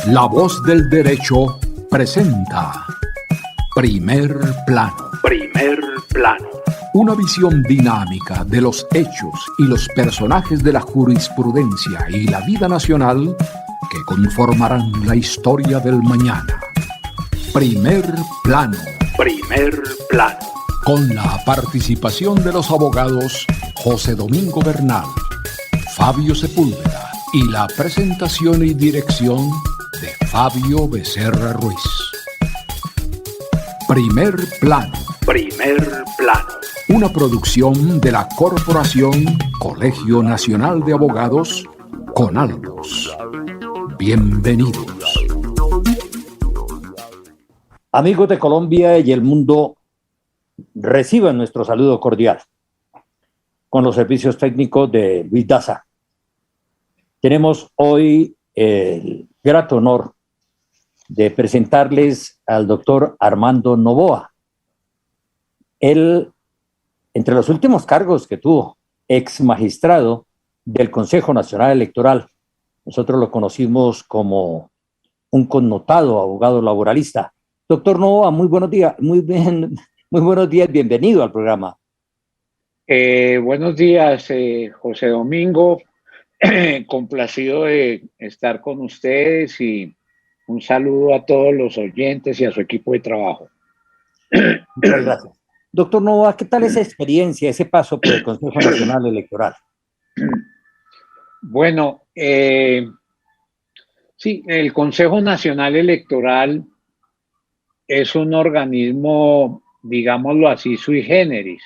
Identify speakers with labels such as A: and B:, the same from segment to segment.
A: La Voz del Derecho presenta Primer Plano. Primer Plano. Una visión dinámica de los hechos y los personajes de la jurisprudencia y la vida nacional que conformarán la historia del mañana. Primer Plano. Primer Plano. Con la participación de los abogados José Domingo Bernal, Fabio Sepúlveda y la presentación y dirección de Fabio Becerra Ruiz. Primer Plano. Primer Plano. Una producción de la Corporación Colegio Nacional de Abogados, CONALBOS. Bienvenidos.
B: Amigos de Colombia y el mundo, reciban nuestro saludo cordial con los servicios técnicos de Luis Daza. Tenemos hoy el grato honor de presentarles al doctor Armando Noboa. Él, entre los últimos cargos que tuvo, ex magistrado del Consejo Nacional Electoral. Nosotros lo conocimos como un connotado abogado laboralista. Doctor Noboa, muy buenos días, muy buenos días, bienvenido al programa.
C: Buenos días, José Domingo, complacido de estar con ustedes y un saludo a todos los oyentes y a su equipo de trabajo.
B: Muchas gracias. Doctor Noboa, ¿qué tal esa experiencia, ese paso por el Consejo Nacional Electoral?
C: Bueno, sí, el Consejo Nacional Electoral es un organismo, digámoslo así, sui generis.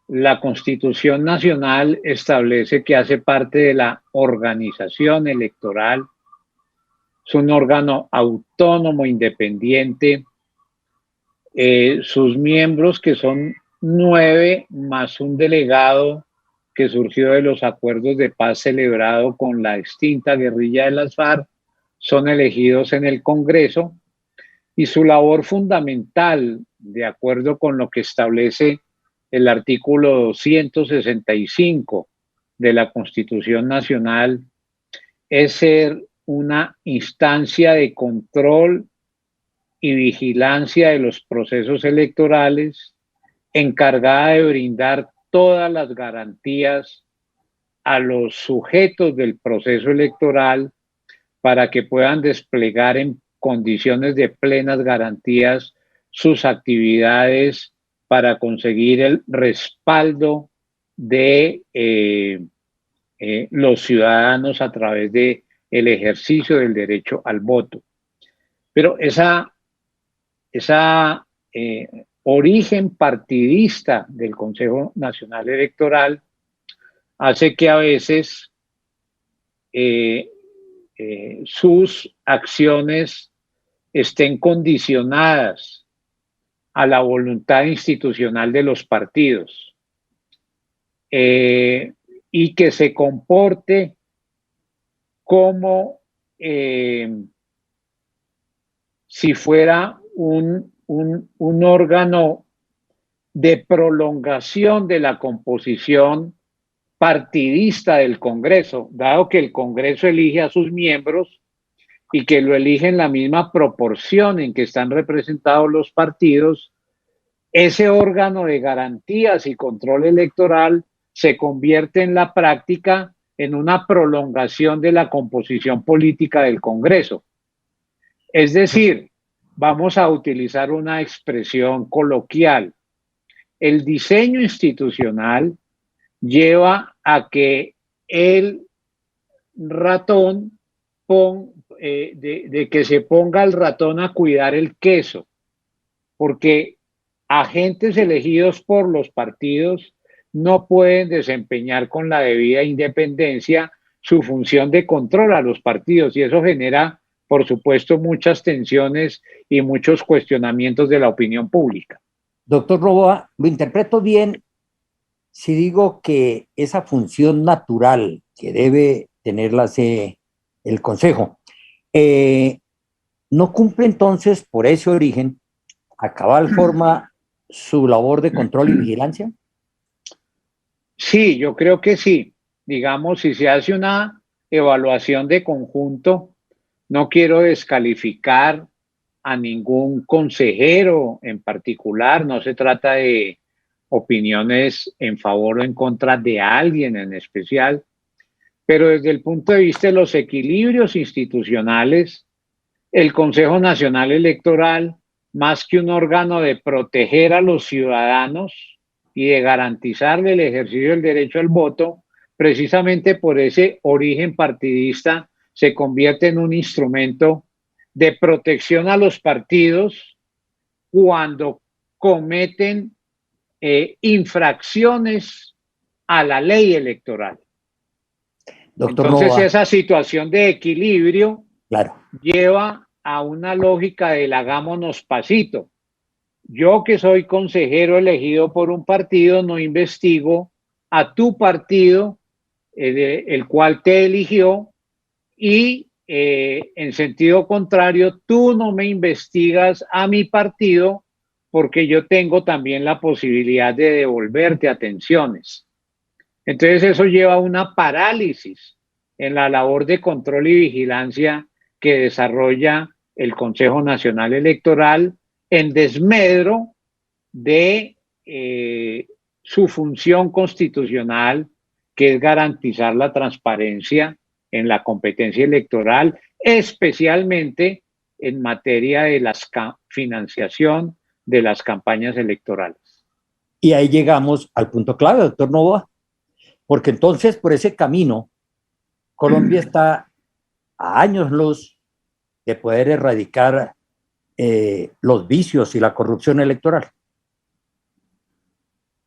C: La Constitución Nacional establece que hace parte de la organización electoral. Es un órgano autónomo, independiente. Sus miembros, que son 9 más un delegado que surgió de los acuerdos de paz celebrado con la extinta guerrilla de las FARC, son elegidos en el Congreso y su labor fundamental, de acuerdo con lo que establece el artículo 265 de la Constitución Nacional, es ser una instancia de control y vigilancia de los procesos electorales, encargada de brindar todas las garantías a los sujetos del proceso electoral para que puedan desplegar en condiciones de plenas garantías sus actividades para conseguir el respaldo de los ciudadanos a través de el ejercicio del derecho al voto. Pero esa origen partidista del Consejo Nacional Electoral hace que a veces sus acciones estén condicionadas a la voluntad institucional de los partidos y que se comporte como si fuera un órgano de prolongación de la composición partidista del Congreso, dado que el Congreso elige a sus miembros y que lo elige en la misma proporción en que están representados los partidos. Ese órgano de garantías y control electoral se convierte en la práctica en una prolongación de la composición política del Congreso. Es decir, vamos a utilizar una expresión coloquial. El diseño institucional lleva a que el ratón de que se ponga el ratón a cuidar el queso, porque agentes elegidos por los partidos no pueden desempeñar con la debida independencia su función de control a los partidos, y eso genera, por supuesto, muchas tensiones y muchos cuestionamientos de la opinión pública.
B: Doctor Noboa, ¿lo interpreto bien si digo que esa función natural que debe tener el Consejo no cumple entonces por ese origen a cabal forma su labor de control y vigilancia?
C: Sí, yo creo que sí. Digamos, si se hace una evaluación de conjunto, No quiero descalificar a ningún consejero en particular, no se trata de opiniones en favor o en contra de alguien en especial, pero desde el punto de vista de los equilibrios institucionales, el Consejo Nacional Electoral, más que un órgano de proteger a los ciudadanos y de garantizarle el ejercicio del derecho al voto, precisamente por ese origen partidista, se convierte en un instrumento de protección a los partidos cuando cometen infracciones a la ley electoral.
B: Doctor
C: Entonces,
B: Nova,
C: esa situación de equilibrio
B: claro,
C: lleva a una lógica del hagámonos pasito. Yo que soy consejero elegido por un partido, no investigo a tu partido, el cual te eligió, y en sentido contrario, tú no me investigas a mi partido porque yo tengo también la posibilidad de devolverte atenciones. Entonces eso lleva a una parálisis en la labor de control y vigilancia que desarrolla el Consejo Nacional Electoral en desmedro de su función constitucional, que es garantizar la transparencia en la competencia electoral, especialmente en materia de la financiación de las campañas electorales.
B: y ahí llegamos al punto clave, doctor Nova, porque entonces por ese camino Colombia está a años luz de poder erradicar los vicios y la corrupción electoral.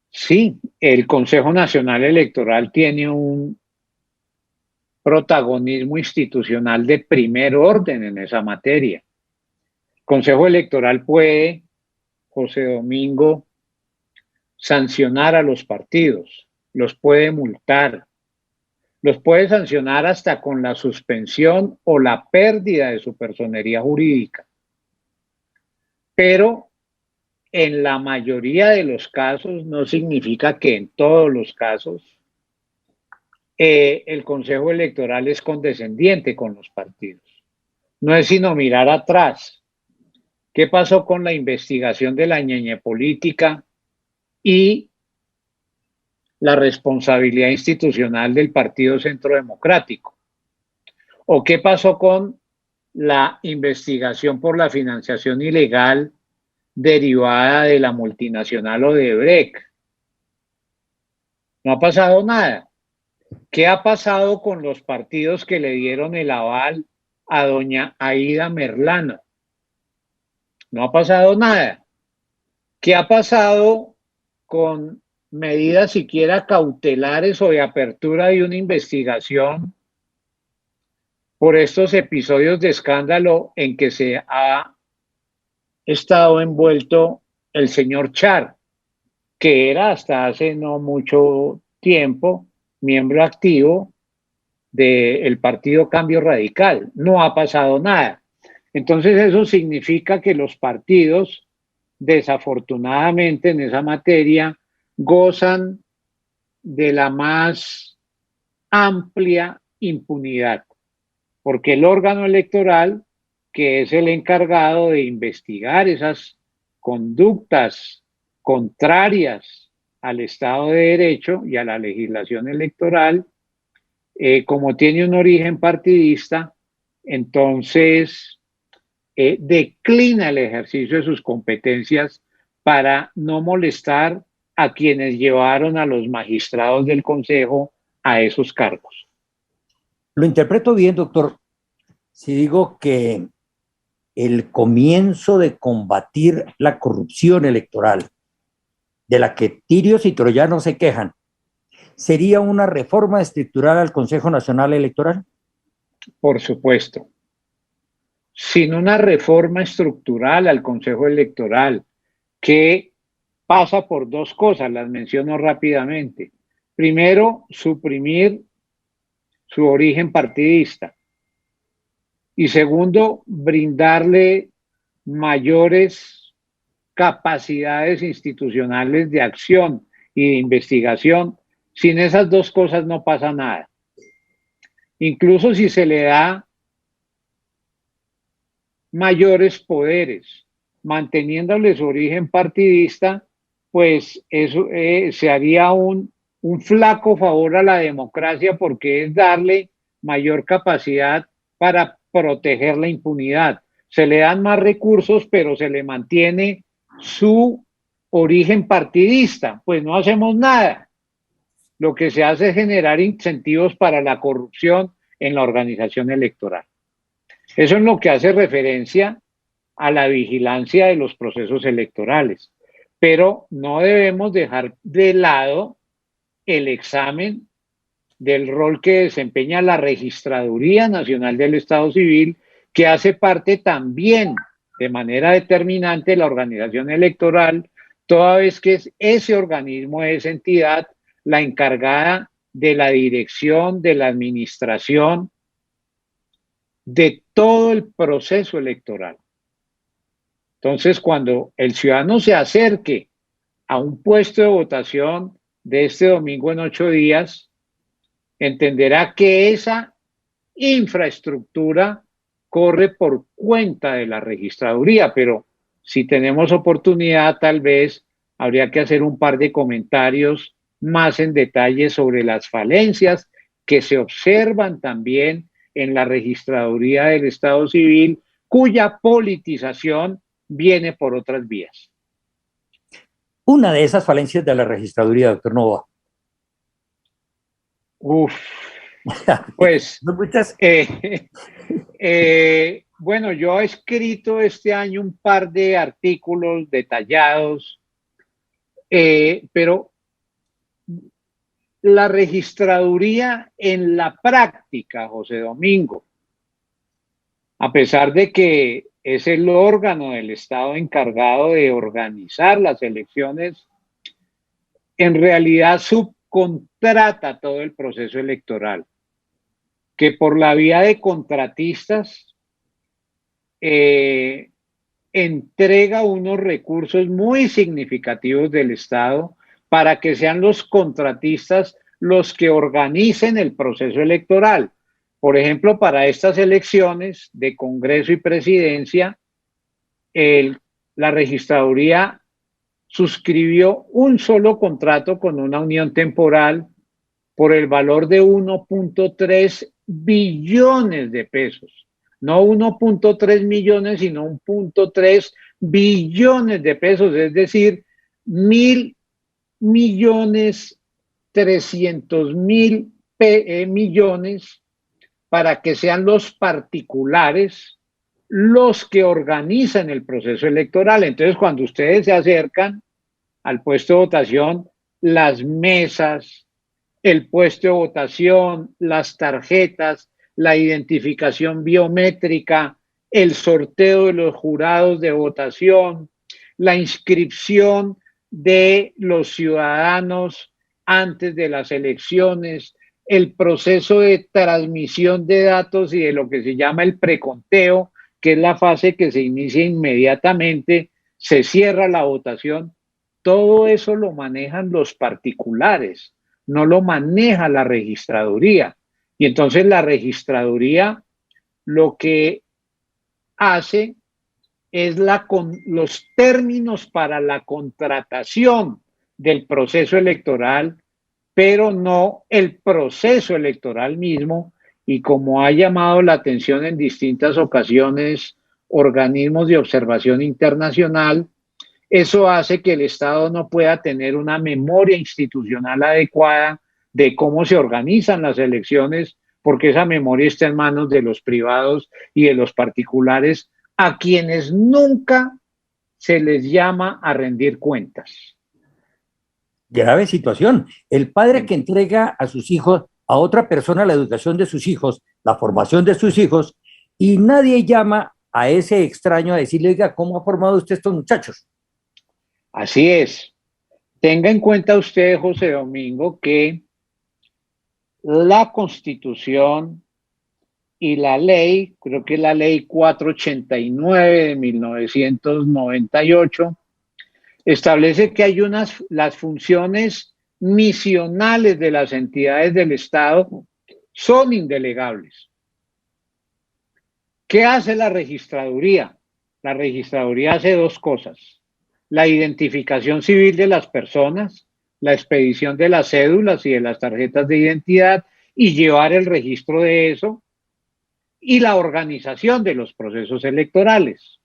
C: Sí, el Consejo Nacional Electoral tiene un protagonismo institucional de primer orden en esa materia. El Consejo Electoral puede, José Domingo, sancionar a los partidos, los puede multar, los puede sancionar hasta con la suspensión o la pérdida de su personería jurídica. Pero en la mayoría de los casos, no significa que en todos los casos, el Consejo Electoral es condescendiente con los partidos. No es sino mirar atrás. ¿Qué pasó con la investigación de la ñeñe política y la responsabilidad institucional del Partido Centro Democrático? ¿O qué pasó con la investigación por la financiación ilegal derivada de la multinacional Odebrecht? No ha pasado nada. ¿Qué ha pasado con los partidos que le dieron el aval a doña Aida Merlano? No ha pasado nada. ¿Qué ha pasado con medidas siquiera cautelares o de apertura de una investigación por estos episodios de escándalo en que se ha estado envuelto el señor Char, que era hasta hace no mucho tiempo miembro activo del partido Cambio Radical? No ha pasado nada. Entonces eso significa que los partidos, desafortunadamente en esa materia, gozan de la más amplia impunidad, porque el órgano electoral, que es el encargado de investigar esas conductas contrarias al Estado de Derecho y a la legislación electoral, como tiene un origen partidista, entonces declina el ejercicio de sus competencias para no molestar a quienes llevaron a los magistrados del Consejo a esos cargos.
B: Lo interpreto bien, doctor, si digo que el comienzo de combatir la corrupción electoral, de la que tirios y troyanos se quejan, ¿sería una reforma estructural al Consejo Nacional Electoral?
C: Por supuesto. Sin una reforma estructural al Consejo Electoral, que pasa por dos cosas, las menciono rápidamente. Primero, suprimir su origen partidista. Y segundo, brindarle mayores capacidades institucionales de acción y de investigación. Sin esas dos cosas no pasa nada. Incluso si se le da mayores poderes, manteniéndole su origen partidista, pues eso se haría un flaco favor a la democracia porque es darle mayor capacidad para proteger la impunidad. Se le dan más recursos, pero se le mantiene su origen partidista. Pues no hacemos nada. Lo que se hace es generar incentivos para la corrupción en la organización electoral. Eso es lo que hace referencia a la vigilancia de los procesos electorales. Pero no debemos dejar de lado el examen del rol que desempeña la Registraduría Nacional del Estado Civil, que hace parte también de manera determinante de la organización electoral, toda vez que es ese organismo, esa entidad, la encargada de la dirección, de la administración, de todo el proceso electoral. Entonces, cuando el ciudadano se acerque a un puesto de votación de este domingo en 8 días, entenderá que esa infraestructura corre por cuenta de la registraduría, pero si tenemos oportunidad, tal vez habría que hacer un par de comentarios más en detalle sobre las falencias que se observan también en la registraduría del Estado Civil, cuya politización viene por otras vías.
B: Una de esas falencias de la registraduría, doctor Novoa.
C: Pues,
B: muchas.
C: Bueno, yo he escrito este año un par de artículos detallados, pero la registraduría en la práctica, José Domingo, a pesar de que es el órgano del Estado encargado de organizar las elecciones, en realidad subcontrata todo el proceso electoral, que por la vía de contratistas entrega unos recursos muy significativos del Estado para que sean los contratistas los que organicen el proceso electoral. Por ejemplo, para estas elecciones de Congreso y Presidencia, la registraduría suscribió un solo contrato con una unión temporal por el valor de 1.3 billones de pesos. No 1.3 millones, sino 1.3 billones de pesos, es decir, 1.300.000 millones para que sean los particulares los que organizan el proceso electoral. Entonces, cuando ustedes se acercan al puesto de votación, las mesas, el puesto de votación, las tarjetas, la identificación biométrica, el sorteo de los jurados de votación, la inscripción de los ciudadanos antes de las elecciones, el proceso de transmisión de datos y de lo que se llama el preconteo, que es la fase que se inicia inmediatamente, se cierra la votación. Todo eso lo manejan los particulares, no lo maneja la registraduría. Y entonces la registraduría lo que hace es los términos para la contratación del proceso electoral, pero no el proceso electoral mismo. Y como ha llamado la atención en distintas ocasiones organismos de observación internacional, eso hace que el Estado no pueda tener una memoria institucional adecuada de cómo se organizan las elecciones, porque esa memoria está en manos de los privados y de los particulares, a quienes nunca se les llama a rendir cuentas.
B: Grave situación. El padre que entrega a sus hijos, a otra persona, la educación de sus hijos, la formación de sus hijos, y nadie llama a ese extraño a decirle, oiga, ¿cómo ha formado usted estos muchachos?
C: Así es. Tenga en cuenta usted, José Domingo, que la Constitución y la ley, creo que es la ley 489 de 1998, establece que hay las funciones misionales de las entidades del Estado son indelegables. ¿Qué hace la registraduría? La registraduría hace dos cosas: la identificación civil de las personas, la expedición de las cédulas y de las tarjetas de identidad y llevar el registro de eso, y la organización de los procesos electorales.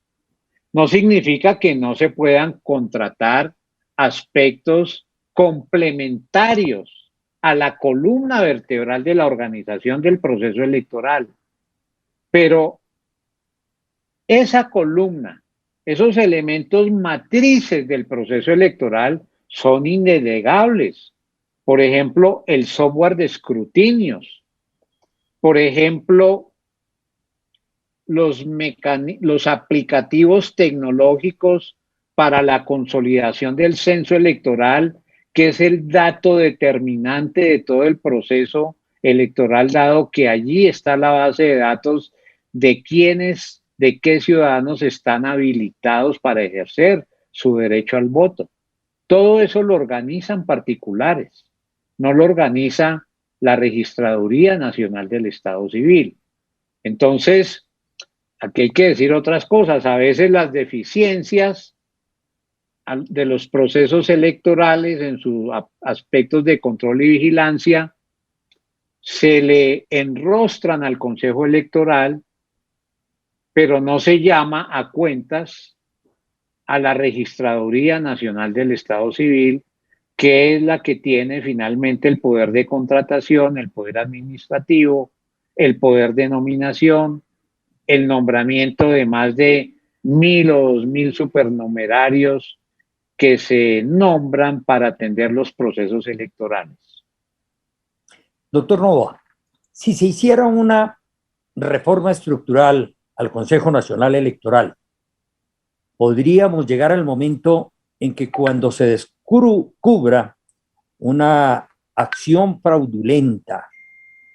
C: No significa que no se puedan contratar aspectos complementarios a la columna vertebral de la organización del proceso electoral, pero esa columna, esos elementos matrices del proceso electoral son indelegables. Por ejemplo, el software de escrutinios. Por ejemplo, los aplicativos tecnológicos para la consolidación del censo electoral, que es el dato determinante de todo el proceso electoral, dado que allí está la base de datos de quiénes, de qué ciudadanos están habilitados para ejercer su derecho al voto. Todo eso lo organizan particulares, no lo organiza la Registraduría Nacional del Estado Civil. Entonces, aquí hay que decir otras cosas. A veces las deficiencias de los procesos electorales en sus aspectos de control y vigilancia se le enrostran al Consejo Electoral, pero no se llama a cuentas a la Registraduría Nacional del Estado Civil, que es la que tiene finalmente el poder de contratación, el poder administrativo, el poder de nominación, el nombramiento de más de 1.000 o 2.000 supernumerarios que se nombran para atender los procesos electorales.
B: Doctor Novoa, si se hiciera una reforma estructural al Consejo Nacional Electoral, podríamos llegar al momento en que cuando se descubra una acción fraudulenta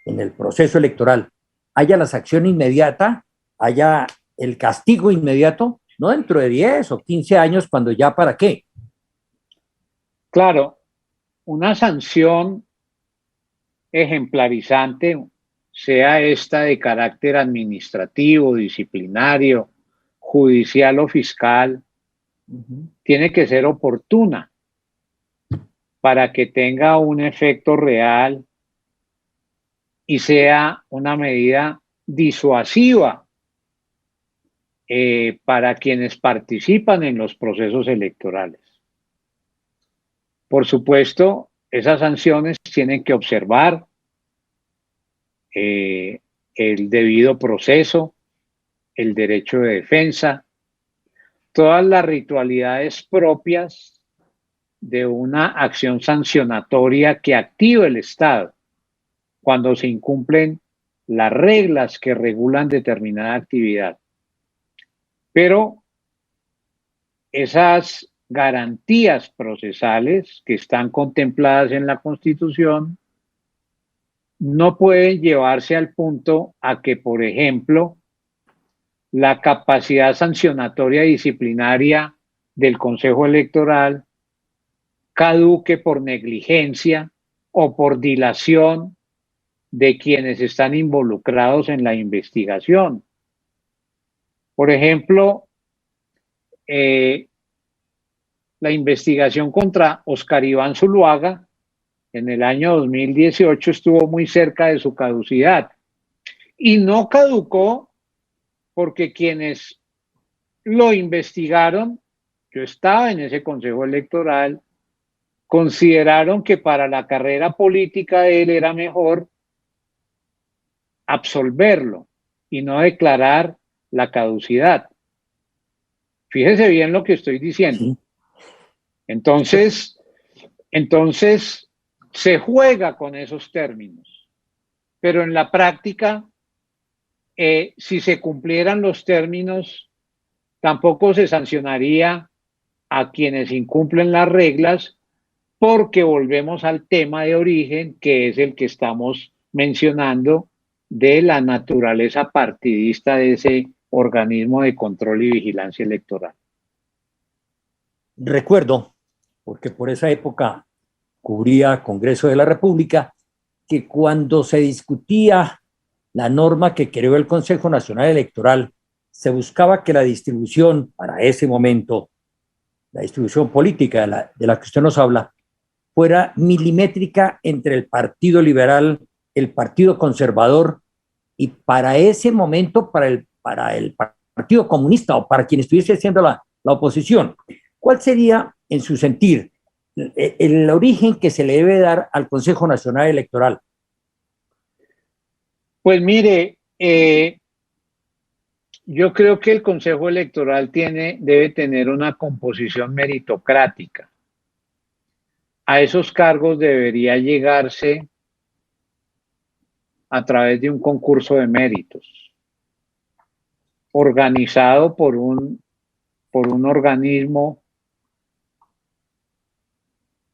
B: en el proceso electoral, haya la sanción inmediata, haya el castigo inmediato, no dentro de 10 o 15 años, cuando ya para qué.
C: Claro, una sanción ejemplarizante, sea esta de carácter administrativo, disciplinario, judicial o fiscal, tiene que ser oportuna para que tenga un efecto real y sea una medida disuasiva para quienes participan en los procesos electorales. Por supuesto, esas sanciones tienen que observar el debido proceso, el derecho de defensa, todas las ritualidades propias de una acción sancionatoria que activa el Estado cuando se incumplen las reglas que regulan determinada actividad. Pero esas garantías procesales que están contempladas en la Constitución no pueden llevarse al punto a que, por ejemplo, la capacidad sancionatoria disciplinaria del Consejo Electoral caduque por negligencia o por dilación de quienes están involucrados en la investigación. Por ejemplo, la investigación contra Oscar Iván Zuluaga en el año 2018 estuvo muy cerca de su caducidad y no caducó porque quienes lo investigaron, yo estaba en ese Consejo Electoral, consideraron que para la carrera política de él era mejor absolverlo y no declarar la caducidad. Fíjese bien lo que estoy diciendo. Entonces se juega con esos términos, pero en la práctica, si se cumplieran los términos, tampoco se sancionaría a quienes incumplen las reglas, porque volvemos al tema de origen, que es el que estamos mencionando, de la naturaleza partidista de ese organismo de control y vigilancia electoral.
B: Recuerdo, porque por esa época cubría Congreso de la República, que cuando se discutía la norma que creó el Consejo Nacional Electoral, se buscaba que la distribución, para ese momento, la distribución política de la que usted nos habla, fuera milimétrica entre el Partido Liberal, el Partido Conservador y para ese momento para el Partido Comunista o para quien estuviese haciendo la oposición. ¿Cuál sería, en su sentir, el origen que se le debe dar al Consejo Nacional Electoral?
C: Pues mire, yo creo que el Consejo Electoral debe tener una composición meritocrática. A esos cargos debería llegarse a través de un concurso de méritos, organizado por un organismo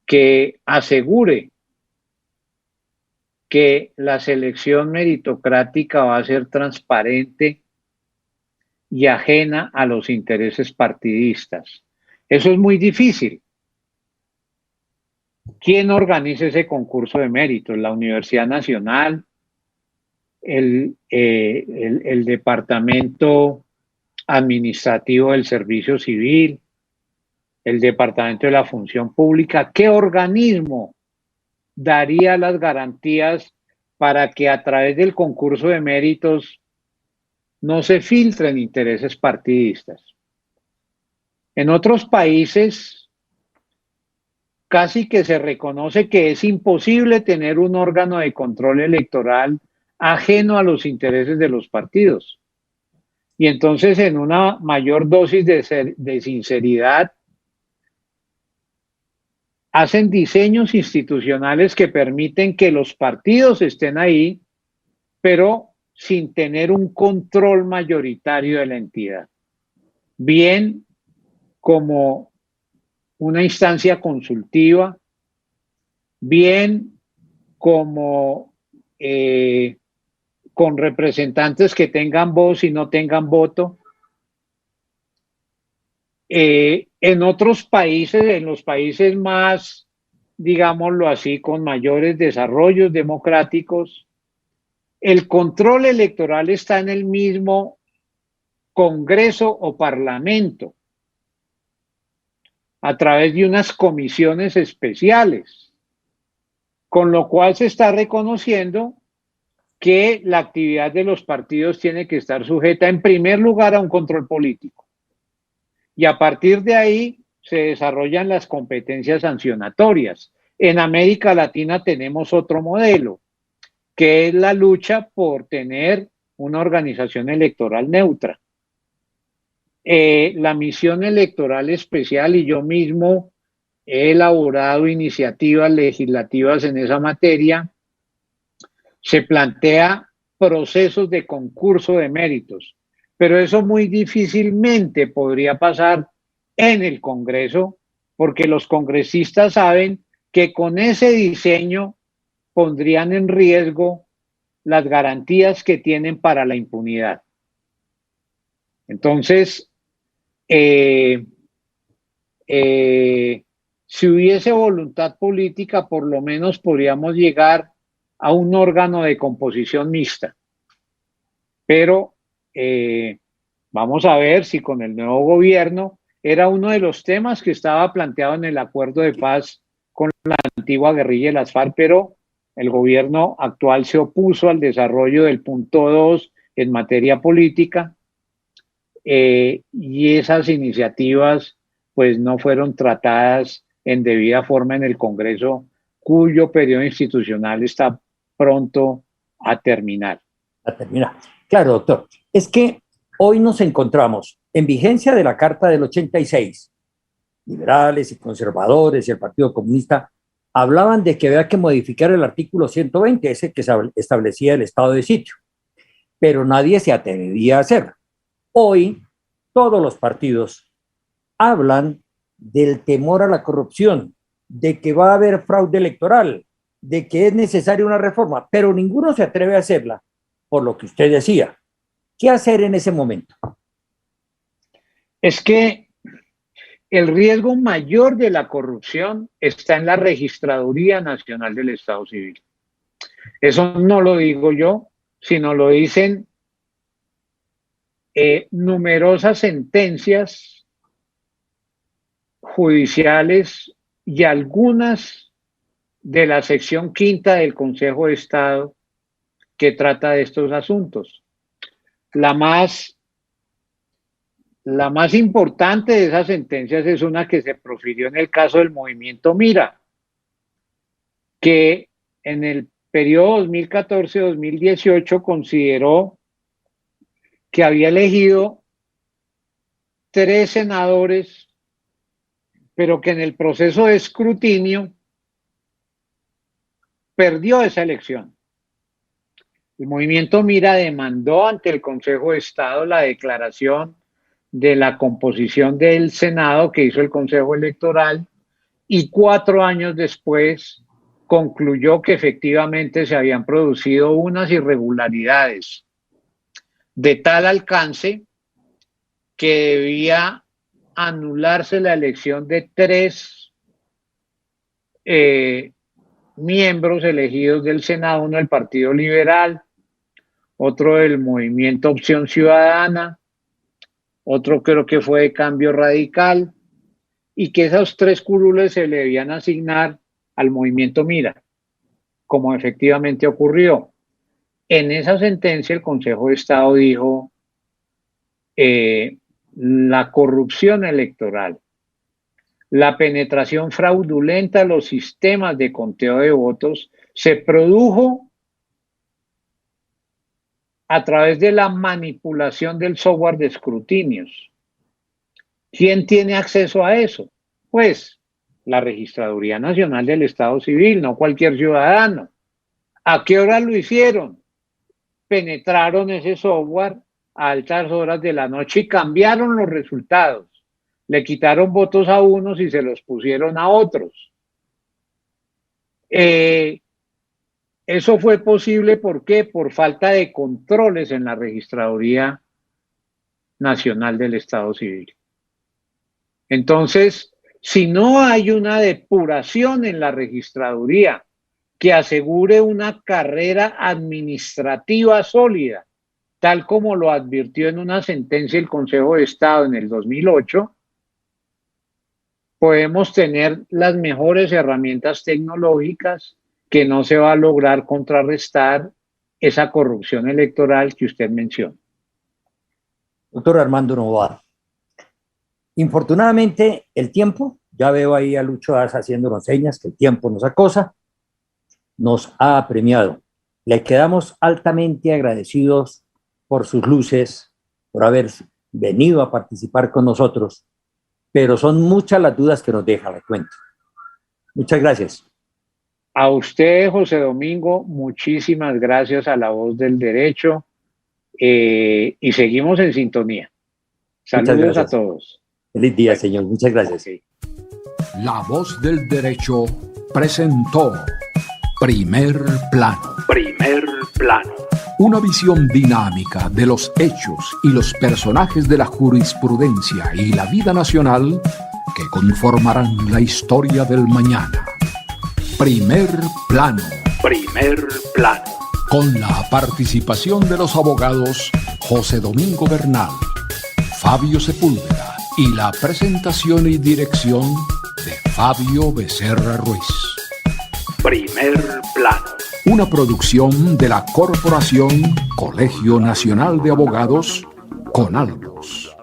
C: que asegure que la selección meritocrática va a ser transparente y ajena a los intereses partidistas. Eso es muy difícil. ¿Quién organiza ese concurso de méritos? La Universidad Nacional, el Departamento Administrativo del Servicio Civil, el Departamento de la Función Pública. ¿Qué organismo daría las garantías para que a través del concurso de méritos no se filtren intereses partidistas? En otros países casi que se reconoce que es imposible tener un órgano de control electoral ajeno a los intereses de los partidos. Y entonces, en una mayor dosis de sinceridad, hacen diseños institucionales que permiten que los partidos estén ahí, pero sin tener un control mayoritario de la entidad. Bien como una instancia consultiva, bien como con representantes que tengan voz y no tengan voto. En otros países, en los países más, digámoslo así, con mayores desarrollos democráticos, el control electoral está en el mismo Congreso o Parlamento, a través de unas comisiones especiales, con lo cual se está reconociendo que la actividad de los partidos tiene que estar sujeta en primer lugar a un control político. Y a partir de ahí se desarrollan las competencias sancionatorias. En América Latina tenemos otro modelo, que es la lucha por tener una organización electoral neutra. La misión electoral especial, y yo mismo he elaborado iniciativas legislativas en esa materia, se plantea procesos de concurso de méritos, pero eso muy difícilmente podría pasar en el Congreso, porque los congresistas saben que con ese diseño pondrían en riesgo las garantías que tienen para la impunidad. Entonces, si hubiese voluntad política, por lo menos podríamos llegar a un órgano de composición mixta. Pero vamos a ver si con el nuevo gobierno era uno de los temas que estaba planteado en el acuerdo de paz con la antigua guerrilla de las FARC, pero el gobierno actual se opuso al desarrollo del punto 2 en materia política, y esas iniciativas pues no fueron tratadas en debida forma en el Congreso, cuyo periodo institucional está pronto a terminar.
B: Claro, doctor. Es que hoy nos encontramos en vigencia de la Carta del 86. Liberales y conservadores y el Partido Comunista hablaban de que había que modificar el artículo 120, ese que establecía el estado de sitio, pero nadie se atrevía a hacerlo. Hoy todos los partidos hablan del temor a la corrupción, de que va a haber fraude electoral, de que es necesaria una reforma, pero ninguno se atreve a hacerla, por lo que usted decía. ¿Qué hacer en ese momento?
C: Es que el riesgo mayor de la corrupción está en la Registraduría Nacional del Estado Civil. Eso no lo digo yo, sino lo dicen numerosas sentencias judiciales y algunas de la sección quinta del Consejo de Estado que trata de estos asuntos. La más importante de esas sentencias es una que se profirió en el caso del movimiento Mira, que en el periodo 2014-2018 consideró que había elegido 3 senadores, pero que en el proceso de escrutinio perdió esa elección. El movimiento Mira demandó ante el Consejo de Estado la declaración de la composición del Senado que hizo el Consejo Electoral y 4 años después concluyó que efectivamente se habían producido unas irregularidades de tal alcance que debía anularse la elección de 3 miembros elegidos del Senado, uno del Partido Liberal, otro del Movimiento Opción Ciudadana, otro creo que fue de Cambio Radical, y que esos 3 curules se le debían asignar al movimiento Mira, como efectivamente ocurrió. En esa sentencia el Consejo de Estado dijo la corrupción electoral, la penetración fraudulenta a los sistemas de conteo de votos se produjo a través de la manipulación del software de escrutinios. ¿Quién tiene acceso a eso? Pues la Registraduría Nacional del Estado Civil, no cualquier ciudadano. ¿A qué hora lo hicieron? Penetraron ese software a altas horas de la noche y cambiaron los resultados. Le quitaron votos a unos y se los pusieron a otros. Eso fue posible, ¿por qué? Por falta de controles en la Registraduría Nacional del Estado Civil. Entonces, si no hay una depuración en la registraduría que asegure una carrera administrativa sólida, tal como lo advirtió en una sentencia el Consejo de Estado en el 2008, podemos tener las mejores herramientas tecnológicas que no se va a lograr contrarrestar esa corrupción electoral que usted menciona.
B: Doctor Armando Novoa, infortunadamente el tiempo, ya veo ahí a Lucho Arza haciéndonos señas que el tiempo nos acosa, nos ha apremiado. Le quedamos altamente agradecidos por sus luces, por haber venido a participar con nosotros, pero son muchas las dudas que nos deja, le cuento. Muchas gracias.
C: A usted, José Domingo, muchísimas gracias a La Voz del Derecho y seguimos en sintonía. Saludos a todos.
B: Feliz día, señor. Muchas gracias.
A: La Voz del Derecho presentó Primer Plano. Primer Plano. Una visión dinámica de los hechos y los personajes de la jurisprudencia y la vida nacional que conformarán la historia del mañana. Primer Plano. Primer Plano. Con la participación de los abogados José Domingo Bernal, Fabio Sepúlveda y la presentación y dirección de Fabio Becerra Ruiz. Primer Plano. Una producción de la Corporación Colegio Nacional de Abogados, CONALBOS.